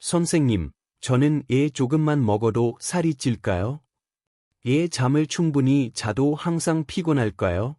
선생님, 저는 조금만 먹어도 살이 찔까요? 잠을 충분히 자도 항상 피곤할까요?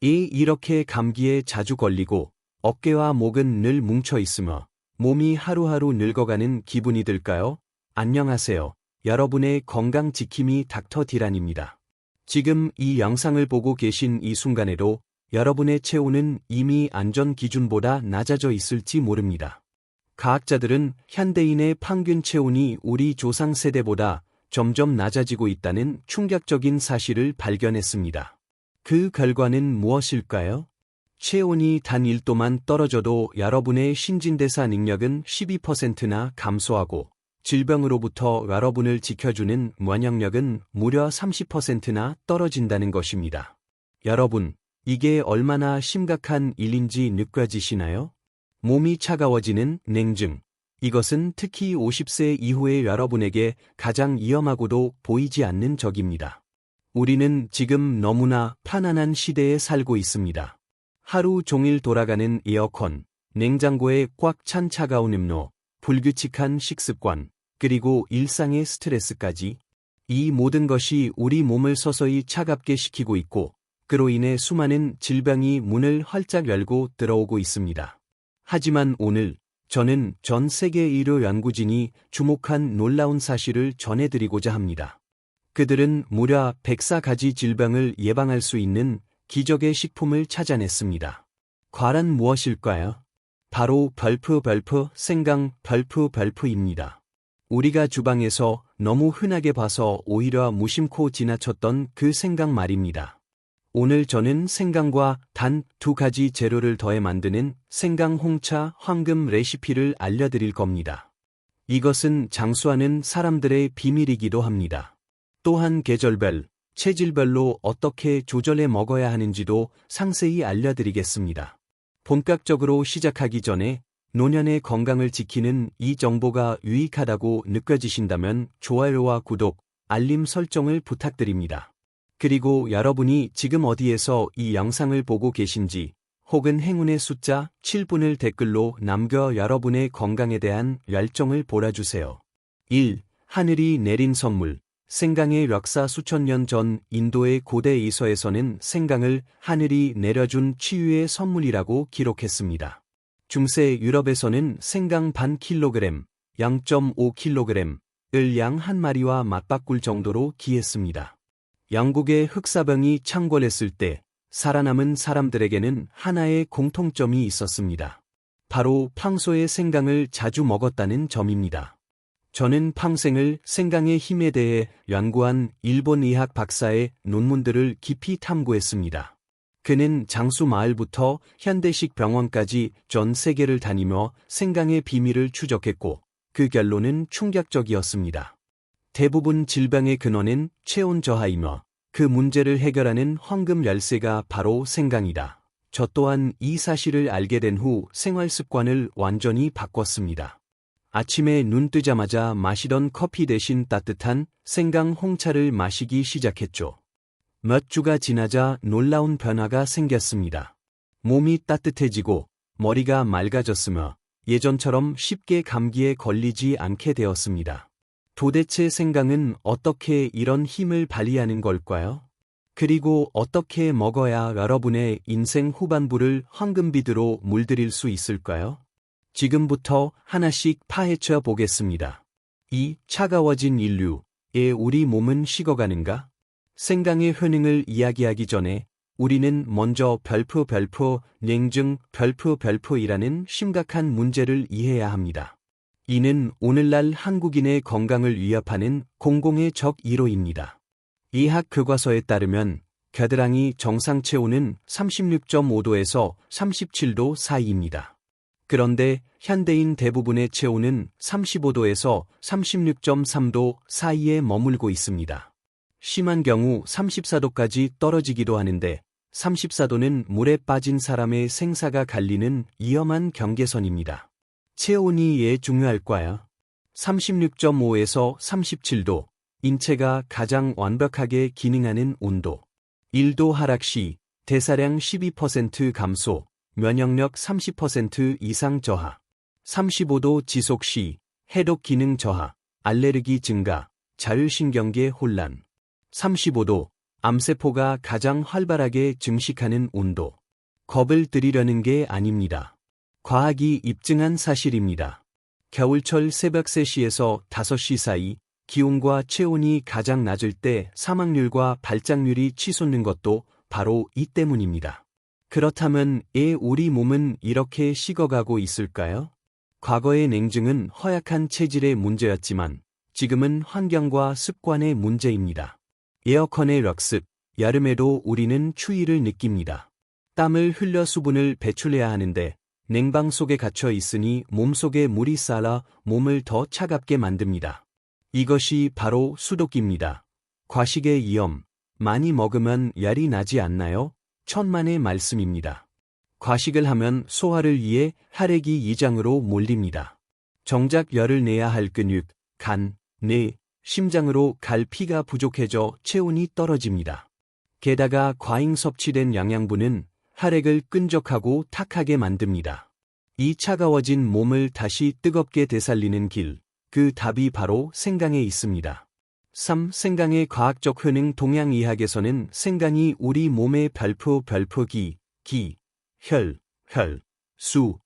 이렇게 감기에 자주 걸리고 어깨와 목은 늘 뭉쳐 있으며 몸이 하루하루 늙어가는 기분이 들까요? 안녕하세요. 여러분의 건강 지킴이 닥터 디란입니다. 지금 이 영상을 보고 계신 이 순간에도 여러분의 체온은 이미 안전 기준보다 낮아져 있을지 모릅니다. 과학자들은 현대인의 평균 체온이 우리 조상 세대보다 점점 낮아지고 있다는 충격적인 사실을 발견했습니다. 그 결과는 무엇일까요? 체온이 단 1도만 떨어져도 여러분의 신진대사 능력은 12%나 감소하고 질병으로부터 여러분을 지켜주는 면역력은 무려 30%나 떨어진다는 것입니다. 여러분, 이게 얼마나 심각한 일인지 느껴지시나요? 몸이 차가워지는 냉증. 이것은 특히 50세 이후의 여러분에게 가장 위험하고도 보이지 않는 적입니다. 우리는 지금 너무나 편안한 시대에 살고 있습니다. 하루 종일 돌아가는 에어컨, 냉장고에 꽉 찬 차가운 음료, 불규칙한 식습관, 그리고 일상의 스트레스까지. 이 모든 것이 우리 몸을 서서히 차갑게 시키고 있고, 그로 인해 수많은 질병이 문을 활짝 열고 들어오고 있습니다. 하지만 오늘 저는 전 세계 의료 연구진이 주목한 놀라운 사실을 전해드리고자 합니다. 그들은 무려 104가지 질병을 예방할 수 있는 기적의 식품을 찾아냈습니다. 과연 무엇일까요? 바로 생강 별프입니다. 우리가 주방에서 너무 흔하게 봐서 오히려 무심코 지나쳤던 그 생강 말입니다. 오늘 저는 생강과 단 2가지 재료를 더해 만드는 생강 홍차 황금 레시피를 알려드릴 겁니다. 이것은 장수하는 사람들의 비밀이기도 합니다. 또한 계절별, 체질별로 어떻게 조절해 먹어야 하는지도 상세히 알려드리겠습니다. 본격적으로 시작하기 전에 노년의 건강을 지키는 이 정보가 유익하다고 느껴지신다면 좋아요와 구독, 알림 설정을 부탁드립니다. 그리고 여러분이 지금 어디에서 이 영상을 보고 계신지 혹은 행운의 숫자 7분을 댓글로 남겨 여러분의 건강에 대한 열정을 보여주세요. 1. 하늘이 내린 선물. 생강의 역사 수천 년 전 인도의 고대 이서에서는 생강을 하늘이 내려준 치유의 선물이라고 기록했습니다. 중세 유럽에서는 생강 반 킬로그램, 0.5kg을 양 한 마리와 맞바꿀 정도로 귀했습니다. 영국의 흑사병이 창궐했을 때 살아남은 사람들에게는 하나의 공통점이 있었습니다. 바로 평소에 생강을 자주 먹었다는 점입니다. 저는 평생을 생강의 힘에 대해 연구한 일본 의학 박사의 논문들을 깊이 탐구했습니다. 그는 장수 마을부터 현대식 병원까지 전 세계를 다니며 생강의 비밀을 추적했고 그 결론은 충격적이었습니다. 대부분 질병의 근원은 체온 저하이며 그 문제를 해결하는 황금 열쇠가 바로 생강이다. 저 또한 이 사실을 알게 된 후 생활 습관을 완전히 바꿨습니다. 아침에 눈 뜨자마자 마시던 커피 대신 따뜻한 생강 홍차를 마시기 시작했죠. 몇 주가 지나자 놀라운 변화가 생겼습니다. 몸이 따뜻해지고 머리가 맑아졌으며 예전처럼 쉽게 감기에 걸리지 않게 되었습니다. 도대체 생강은 어떻게 이런 힘을 발휘하는 걸까요? 그리고 어떻게 먹어야 여러분의 인생 후반부를 황금비두로 물들일 수 있을까요? 지금부터 하나씩 파헤쳐 보겠습니다. 2. 차가워진 인류에 우리 몸은 식어가는가? 생강의 효능을 이야기하기 전에 우리는 먼저 냉증 별프이라는 심각한 문제를 이해해야 합니다. 이는 오늘날 한국인의 건강을 위협하는 공공의 적 1호입니다. 의학 교과서에 따르면 겨드랑이 정상 체온은 36.5도에서 37도 사이입니다. 그런데 현대인 대부분의 체온은 35도에서 36.3도 사이에 머물고 있습니다. 심한 경우 34도까지 떨어지기도 하는데 34도는 물에 빠진 사람의 생사가 갈리는 위험한 경계선입니다. 체온이 왜 중요할까요? 36.5에서 37도, 인체가 가장 완벽하게 기능하는 온도. 1도 하락 시 대사량 12% 감소, 면역력 30% 이상 저하. 35도 지속 시 해독 기능 저하, 알레르기 증가, 자율신경계 혼란. 35도, 암세포가 가장 활발하게 증식하는 온도. 겁을 들이려는 게 아닙니다. 과학이 입증한 사실입니다. 겨울철 새벽 3시에서 5시 사이 기온과 체온이 가장 낮을 때 사망률과 발작률이 치솟는 것도 바로 이 때문입니다. 그렇다면 왜 우리 몸은 이렇게 식어가고 있을까요? 과거의 냉증은 허약한 체질의 문제였지만 지금은 환경과 습관의 문제입니다. 에어컨의 럭습, 여름에도 우리는 추위를 느낍니다. 땀을 흘려 수분을 배출해야 하는데 냉방 속에 갇혀 있으니 몸속에 물이 쌓여 몸을 더 차갑게 만듭니다. 이것이 바로 수도기입니다. 과식의 위험, 많이 먹으면 열이 나지 않나요? 천만의 말씀입니다. 과식을 하면 소화를 위해 혈액이 위장으로 몰립니다. 정작 열을 내야 할 근육, 간, 뇌, 심장으로 갈 피가 부족해져 체온이 떨어집니다. 게다가 과잉 섭취된 영양분은 혈액을 끈적하고 탁하게 만듭니다. 이 차가워진 몸을 다시 뜨겁게 되살리는 길, 그 답이 바로 생강에 있습니다. 3. 생강의 과학적 효능. 동양의학에서는 생강이 우리 몸의 별표 기, 혈, 수,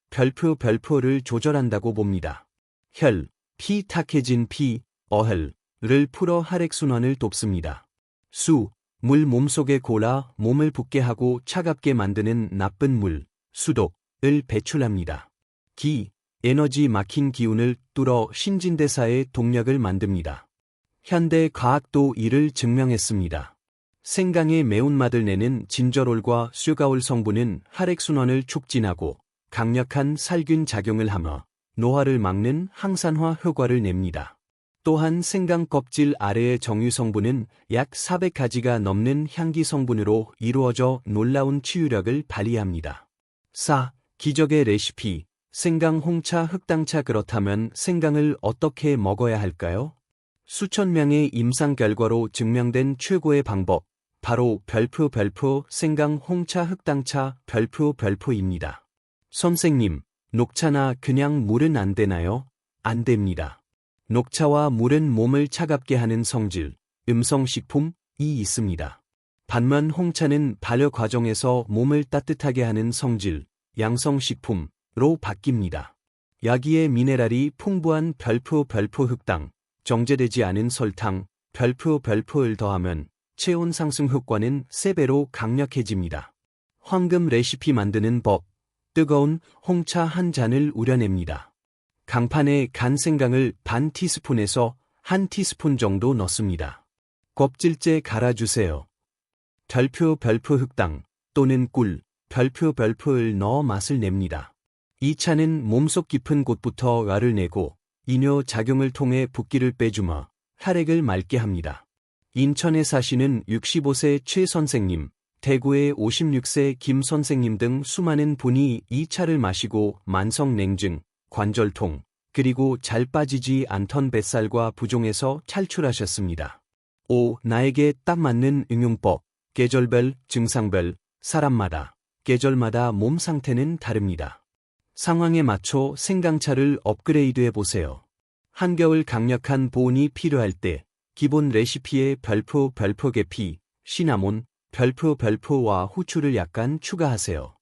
별표를 조절한다고 봅니다. 혈, 피 탁해진 피, 어혈을 풀어 혈액순환을 돕습니다. 수, 물 몸속에 골아 몸을 붓게 하고 차갑게 만드는 나쁜 물, 수독을 배출합니다. 기, 에너지 막힌 기운을 뚫어 신진대사의 동력을 만듭니다. 현대 과학도 이를 증명했습니다. 생강의 매운맛을 내는 진저롤과 슈가올 성분은 혈액순환을 촉진하고 강력한 살균 작용을 하며 노화를 막는 항산화 효과를 냅니다. 또한 생강 껍질 아래의 정유 성분은 약 400가지가 넘는 향기 성분으로 이루어져 놀라운 치유력을 발휘합니다. 4. 기적의 레시피. 생강 홍차 흑당차. 그렇다면 생강을 어떻게 먹어야 할까요? 수천 명의 임상 결과로 증명된 최고의 방법, 바로 별표 생강 홍차 흑당차 별표입니다. 선생님, 녹차나 그냥 물은 안 되나요? 안 됩니다. 녹차와 물은 몸을 차갑게 하는 성질, 음성식품이 있습니다. 반면 홍차는 발효 과정에서 몸을 따뜻하게 하는 성질, 양성식품으로 바뀝니다. 여기에 미네랄이 풍부한 별표 흑당, 정제되지 않은 설탕, 별표를 더하면 체온 상승 효과는 3배로 강력해집니다. 황금 레시피 만드는 법. 뜨거운 홍차 한 잔을 우려냅니다. 강판에 간 생강을 반 티스푼에서 1 티스푼 정도 넣습니다. 껍질째 갈아주세요. 별표 흑당 또는 꿀, 별표를 넣어 맛을 냅니다. 이 차는 몸속 깊은 곳부터 열을 내고 이뇨 작용을 통해 붓기를 빼주며 혈액을 맑게 합니다. 인천에 사시는 65세 최 선생님, 대구의 56세 김 선생님 등 수많은 분이 이 차를 마시고 만성 냉증, 관절통, 그리고 잘 빠지지 않던 뱃살과 부종에서 탈출하셨습니다. 5. 나에게 딱 맞는 응용법. 계절별, 증상별, 사람마다, 계절마다 몸 상태는 다릅니다. 상황에 맞춰 생강차를 업그레이드해보세요. 한겨울 강력한 보온이 필요할 때 기본 레시피에 별표 계피, 시나몬, 별표와 후추를 약간 추가하세요.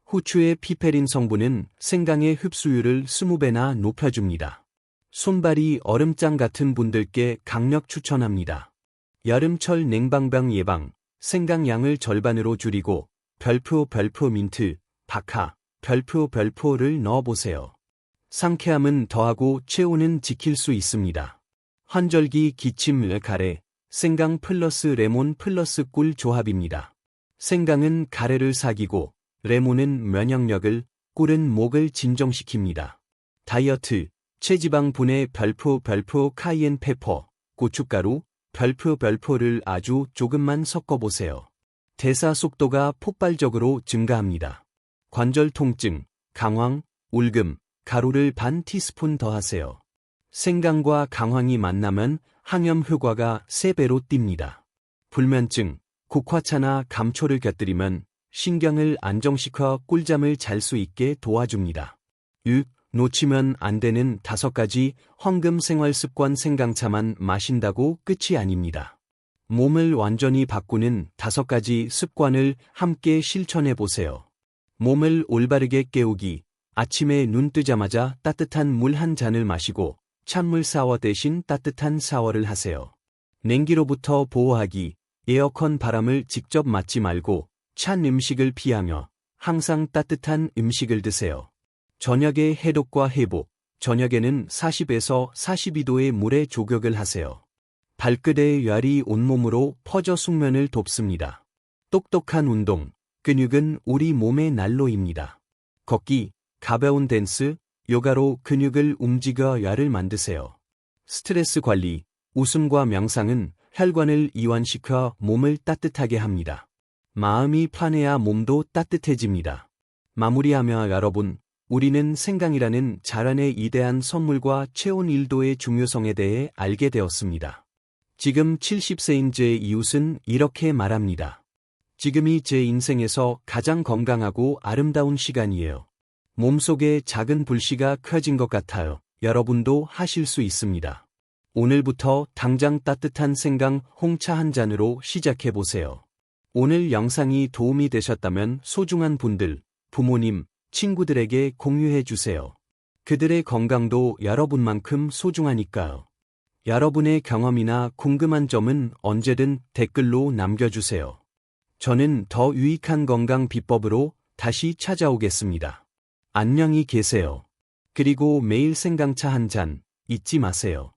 후추의 피페린 성분은 생강의 흡수율을 20배나 높여줍니다. 손발이 얼음장 같은 분들께 강력 추천합니다. 여름철 냉방병 예방, 생강 양을 절반으로 줄이고 별표 민트, 박하, 별표를 넣어보세요. 상쾌함은 더하고 체온은 지킬 수 있습니다. 환절기 기침 가래, 생강 플러스 레몬 플러스 꿀 조합입니다. 생강은 가래를 사귀고 레몬은 면역력을, 꿀은 목을 진정시킵니다. 다이어트, 체지방 분해 별표 카이엔 페퍼, 고춧가루, 별표를 아주 조금만 섞어보세요. 대사 속도가 폭발적으로 증가합니다. 관절 통증, 강황, 울금, 가루를 반 티스푼 더하세요. 생강과 강황이 만나면 항염 효과가 3배로 뜁니다. 불면증, 국화차나 감초를 곁들이면 신경을 안정시켜 꿀잠을 잘 수 있게 도와줍니다. 6. 놓치면 안 되는 5가지 황금 생활 습관 생강차만 마신다고 끝이 아닙니다. 몸을 완전히 바꾸는 5가지 습관을 함께 실천해 보세요. 몸을 올바르게 깨우기. 아침에 눈 뜨자마자 따뜻한 물 한 잔을 마시고 찬물 샤워 대신 따뜻한 샤워를 하세요. 냉기로부터 보호하기. 에어컨 바람을 직접 맞지 말고 찬 음식을 피하며 항상 따뜻한 음식을 드세요. 저녁에 해독과 회복. 저녁에는 40에서 42도의 물에 조격을 하세요. 발끝의 열이 온몸으로 퍼져 숙면을 돕습니다. 똑똑한 운동. 근육은 우리 몸의 난로입니다. 걷기, 가벼운 댄스, 요가로 근육을 움직여 열을 만드세요. 스트레스 관리. 웃음과 명상은 혈관을 이완시켜 몸을 따뜻하게 합니다. 마음이 편해야 몸도 따뜻해집니다. 마무리하며 여러분, 우리는 생강이라는 자연의 이대한 선물과 체온 1도의 중요성에 대해 알게 되었습니다. 지금 70세인 제 이웃은 이렇게 말합니다. 지금이 제 인생에서 가장 건강하고 아름다운 시간이에요. 몸속에 작은 불씨가 켜진 것 같아요. 여러분도 하실 수 있습니다. 오늘부터 당장 따뜻한 생강 홍차 한 잔으로 시작해 보세요. 오늘 영상이 도움이 되셨다면 소중한 분들, 부모님, 친구들에게 공유해 주세요. 그들의 건강도 여러분만큼 소중하니까요. 여러분의 경험이나 궁금한 점은 언제든 댓글로 남겨주세요. 저는 더 유익한 건강 비법으로 다시 찾아오겠습니다. 안녕히 계세요. 그리고 매일 생강차 한 잔 잊지 마세요.